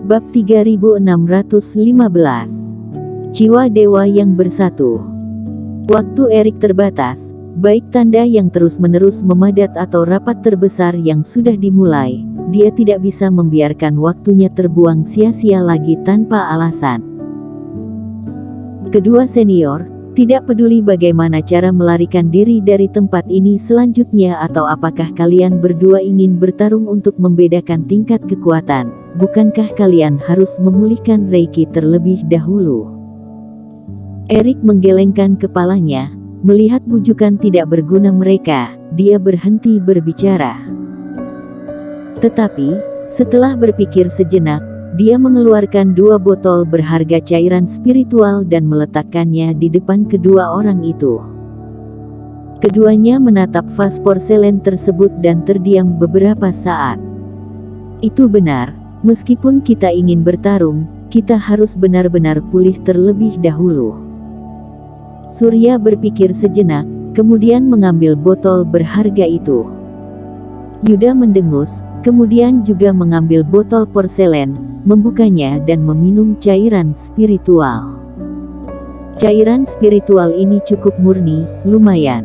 Bab 3615. Jiwa Dewa yang Bersatu. Waktu Erik terbatas, baik tanda yang terus-menerus memadat atau rapat terbesar yang sudah dimulai, dia tidak bisa membiarkan waktunya terbuang sia-sia lagi tanpa alasan. Kedua senior, tidak peduli bagaimana cara melarikan diri dari tempat ini selanjutnya atau apakah kalian berdua ingin bertarung untuk membedakan tingkat kekuatan, bukankah kalian harus memulihkan Reiki terlebih dahulu? Erik menggelengkan kepalanya, melihat bujukan tidak berguna mereka, dia berhenti berbicara. Tetapi, setelah berpikir sejenak, dia mengeluarkan 2 botol berharga cairan spiritual dan meletakkannya di depan kedua orang itu. Keduanya menatap vas porselen tersebut dan terdiam beberapa saat. Itu benar, meskipun kita ingin bertarung, kita harus benar-benar pulih terlebih dahulu. Surya berpikir sejenak, kemudian mengambil botol berharga itu. Yuda mendengus, kemudian juga mengambil botol porselen, membukanya dan meminum cairan spiritual. Cairan spiritual ini cukup murni, lumayan.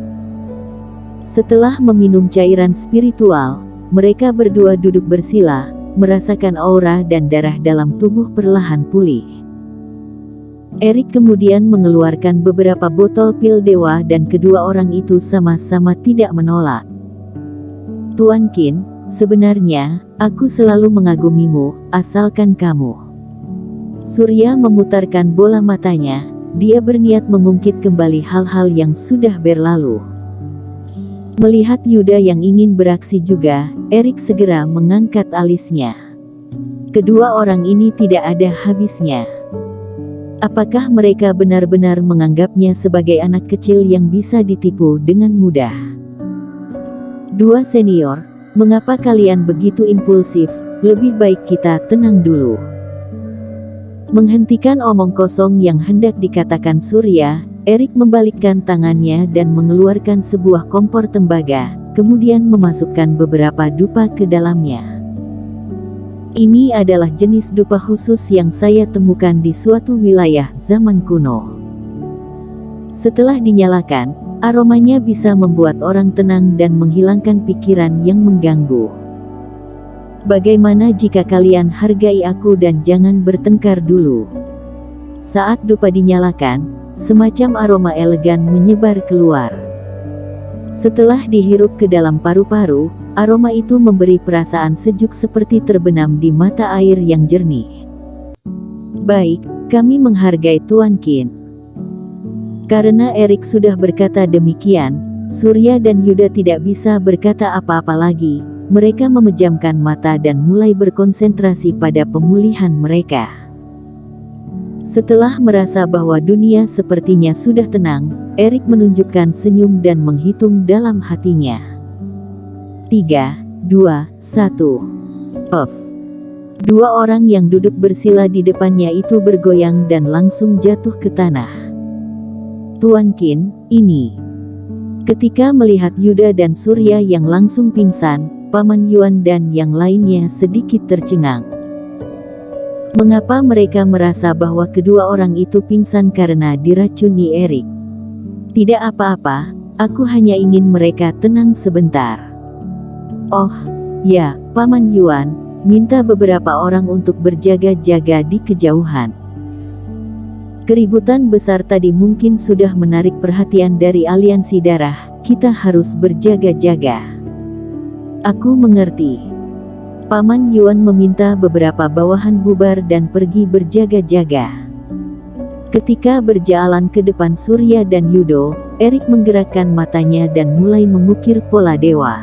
Setelah meminum cairan spiritual, mereka berdua duduk bersila, merasakan aura dan darah dalam tubuh perlahan pulih. Erik kemudian mengeluarkan beberapa botol pil dewa dan kedua orang itu sama-sama tidak menolak. Tuan Qin, sebenarnya, aku selalu mengagumimu, asalkan kamu. Surya memutarkan bola matanya, dia berniat mengungkit kembali hal-hal yang sudah berlalu. Melihat Yuda yang ingin beraksi juga, Erik segera mengangkat alisnya. Kedua orang ini tidak ada habisnya. Apakah mereka benar-benar menganggapnya sebagai anak kecil yang bisa ditipu dengan mudah? Dua senior, mengapa kalian begitu impulsif? Lebih baik kita tenang dulu. Menghentikan omong kosong yang hendak dikatakan Surya, Erik membalikkan tangannya dan mengeluarkan sebuah kompor tembaga, kemudian memasukkan beberapa dupa ke dalamnya. Ini adalah jenis dupa khusus yang saya temukan di suatu wilayah zaman kuno. Setelah dinyalakan, aromanya bisa membuat orang tenang dan menghilangkan pikiran yang mengganggu. Bagaimana jika kalian hargai aku dan jangan bertengkar dulu? Saat dupa dinyalakan, semacam aroma elegan menyebar keluar. Setelah dihirup ke dalam paru-paru, aroma itu memberi perasaan sejuk seperti terbenam di mata air yang jernih. Baik, kami menghargai Tuan Qin. Karena Erik sudah berkata demikian, Surya dan Yuda tidak bisa berkata apa-apa lagi. Mereka memejamkan mata dan mulai berkonsentrasi pada pemulihan mereka. Setelah merasa bahwa dunia sepertinya sudah tenang, Erik menunjukkan senyum dan menghitung dalam hatinya. 3, 2, 1. Off. Dua orang yang duduk bersila di depannya itu bergoyang dan langsung jatuh ke tanah. Tuan Qin, ini. Ketika melihat Yuda dan Surya yang langsung pingsan, Paman Yuan dan yang lainnya sedikit tercengang. Mengapa mereka merasa bahwa kedua orang itu pingsan karena diracuni Erik? Tidak apa-apa, aku hanya ingin mereka tenang sebentar. Oh, ya, Paman Yuan, minta beberapa orang untuk berjaga-jaga di kejauhan. Keributan besar tadi mungkin sudah menarik perhatian dari aliansi darah, kita harus berjaga-jaga. Aku mengerti. Paman Yuan meminta beberapa bawahan bubar dan pergi berjaga-jaga. Ketika berjalan ke depan Surya dan Yudo, Erik menggerakkan matanya dan mulai mengukir pola dewa.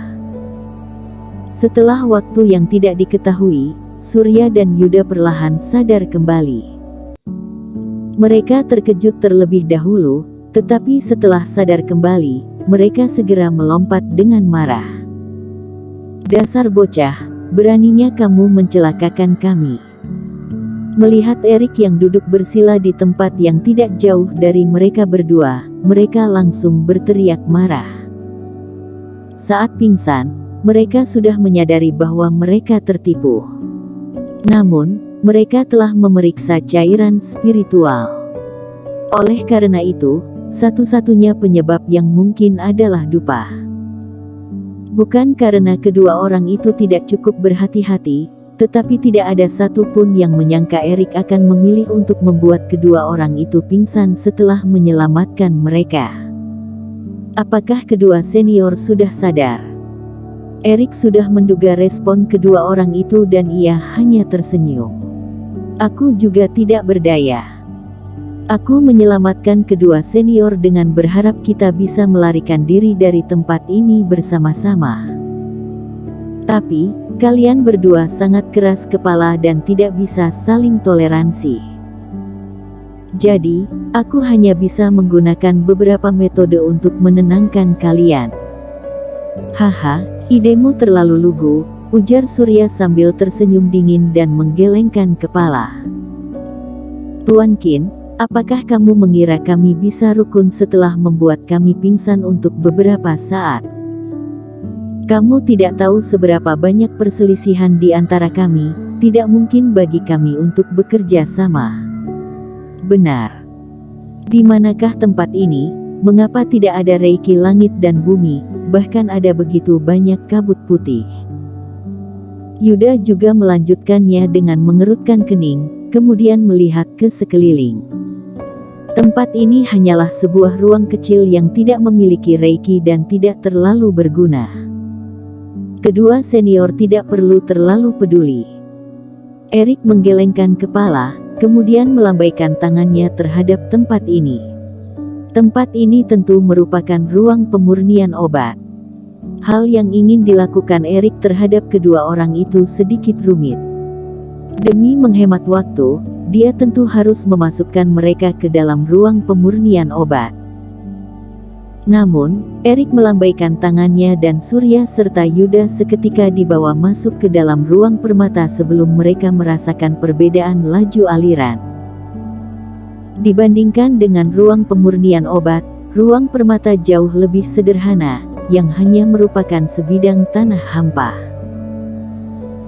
Setelah waktu yang tidak diketahui, Surya dan Yuda perlahan sadar kembali. Mereka terkejut terlebih dahulu, tetapi setelah sadar kembali, mereka segera melompat dengan marah. Dasar bocah! Beraninya kamu mencelakakan kami. Melihat Erik yang duduk bersila di tempat yang tidak jauh dari mereka berdua, mereka langsung berteriak marah. Saat pingsan, mereka sudah menyadari bahwa mereka tertipu. Namun, mereka telah memeriksa cairan spiritual. Oleh karena itu, satu-satunya penyebab yang mungkin adalah dupa. Bukan karena kedua orang itu tidak cukup berhati-hati, tetapi tidak ada satupun yang menyangka Erik akan memilih untuk membuat kedua orang itu pingsan setelah menyelamatkan mereka. Apakah kedua senior sudah sadar? Erik sudah menduga respon kedua orang itu dan ia hanya tersenyum. Aku juga tidak berdaya. Aku menyelamatkan kedua senior dengan berharap kita bisa melarikan diri dari tempat ini bersama-sama. Tapi, kalian berdua sangat keras kepala dan tidak bisa saling toleransi. Jadi, aku hanya bisa menggunakan beberapa metode untuk menenangkan kalian. Haha, idemu terlalu lugu, ujar Surya sambil tersenyum dingin dan menggelengkan kepala. Tuan Qin, apakah kamu mengira kami bisa rukun setelah membuat kami pingsan untuk beberapa saat? Kamu tidak tahu seberapa banyak perselisihan di antara kami, tidak mungkin bagi kami untuk bekerja sama. Benar. Di manakah tempat ini? Mengapa tidak ada reiki langit dan bumi, bahkan ada begitu banyak kabut putih? Yuda juga melanjutkannya dengan mengerutkan kening, kemudian melihat ke sekeliling. Tempat ini hanyalah sebuah ruang kecil yang tidak memiliki reiki dan tidak terlalu berguna. Kedua senior tidak perlu terlalu peduli. Erik menggelengkan kepala, kemudian melambaikan tangannya terhadap tempat ini. Tempat ini tentu merupakan ruang pemurnian obat. Hal yang ingin dilakukan Erik terhadap kedua orang itu sedikit rumit. Demi menghemat waktu, dia tentu harus memasukkan mereka ke dalam ruang pemurnian obat. Namun, Erik melambaikan tangannya dan Surya serta Yuda seketika dibawa masuk ke dalam ruang permata sebelum mereka merasakan perbedaan laju aliran. Dibandingkan dengan ruang pemurnian obat, ruang permata jauh lebih sederhana, yang hanya merupakan sebidang tanah hampa.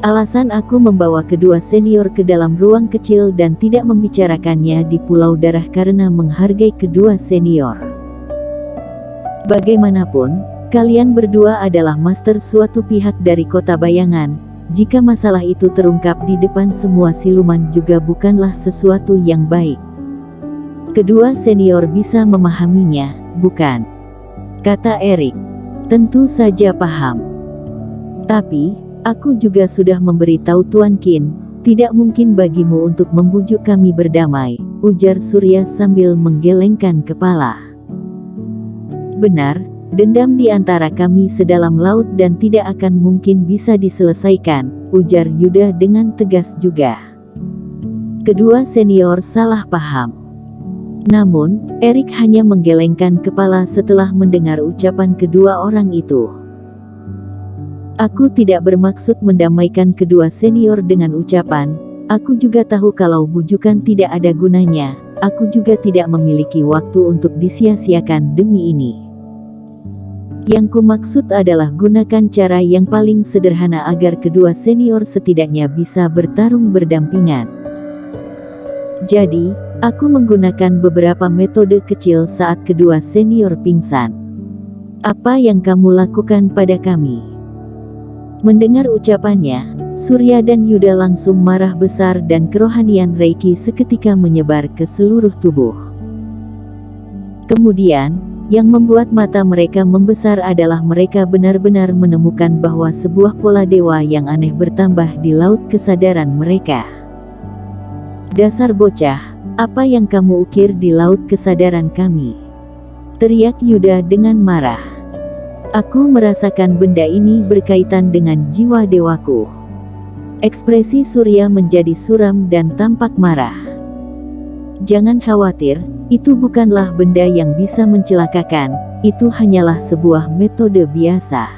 Alasan aku membawa kedua senior ke dalam ruang kecil dan tidak membicarakannya di Pulau Darah karena menghargai kedua senior. Bagaimanapun, kalian berdua adalah master suatu pihak dari kota bayangan. Jika masalah itu terungkap di depan semua siluman juga bukanlah sesuatu yang baik. Kedua senior bisa memahaminya, bukan? Kata Erik. Tentu saja paham. Tapi, aku juga sudah memberitahu Tuan Qin, tidak mungkin bagimu untuk membujuk kami berdamai, ujar Surya sambil menggelengkan kepala. Benar, dendam di antara kami sedalam laut dan tidak akan mungkin bisa diselesaikan, ujar Yuda dengan tegas juga. Kedua senior salah paham. Namun, Erik hanya menggelengkan kepala setelah mendengar ucapan kedua orang itu. Aku tidak bermaksud mendamaikan kedua senior dengan ucapan, aku juga tahu kalau bujukan tidak ada gunanya, aku juga tidak memiliki waktu untuk disia-siakan demi ini. Yang kumaksud adalah gunakan cara yang paling sederhana agar kedua senior setidaknya bisa bertarung berdampingan. Jadi, aku menggunakan beberapa metode kecil saat kedua senior pingsan. Apa yang kamu lakukan pada kami? Mendengar ucapannya, Surya dan Yuda langsung marah besar dan kerohanian Reiki seketika menyebar ke seluruh tubuh. Kemudian, yang membuat mata mereka membesar adalah mereka benar-benar menemukan bahwa sebuah pola dewa yang aneh bertambah di laut kesadaran mereka. Dasar bocah, apa yang kamu ukir di laut kesadaran kami? Teriak Yuda dengan marah. Aku merasakan benda ini berkaitan dengan jiwa dewaku. Ekspresi Surya menjadi suram dan tampak marah. Jangan khawatir, itu bukanlah benda yang bisa mencelakakan, itu hanyalah sebuah metode biasa.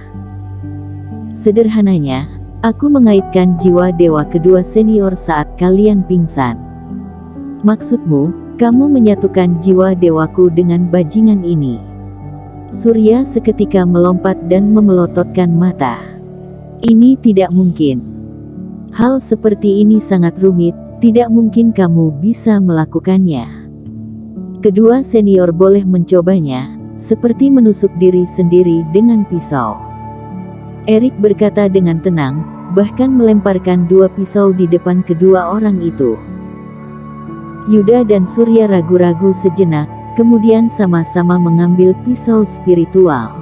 Sederhananya, aku mengaitkan jiwa dewa kedua senior saat kalian pingsan. Maksudmu, kamu menyatukan jiwa dewaku dengan bajingan ini? Surya seketika melompat dan memelototkan mata. Ini tidak mungkin. Hal seperti ini sangat rumit, Tidak mungkin kamu bisa melakukannya. Kedua senior boleh mencobanya, seperti menusuk diri sendiri dengan pisau. Erik berkata dengan tenang, bahkan melemparkan 2 pisau di depan kedua orang itu. Yuda dan Surya ragu-ragu sejenak, kemudian sama-sama mengambil pisau spiritual.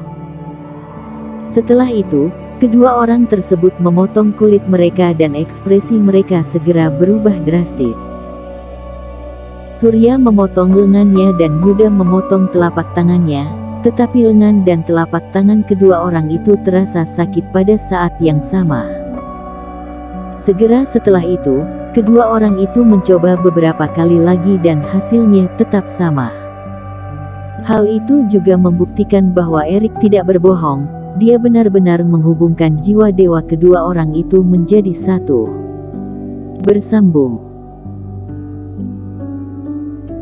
Setelah itu, kedua orang tersebut memotong kulit mereka dan ekspresi mereka segera berubah drastis. Surya memotong lengannya dan Yuda memotong telapak tangannya, tetapi lengan dan telapak tangan kedua orang itu terasa sakit pada saat yang sama. Segera setelah itu, kedua orang itu mencoba beberapa kali lagi dan hasilnya tetap sama. Hal itu juga membuktikan bahwa Erik tidak berbohong, dia benar-benar menghubungkan jiwa dewa kedua orang itu menjadi satu. Bersambung.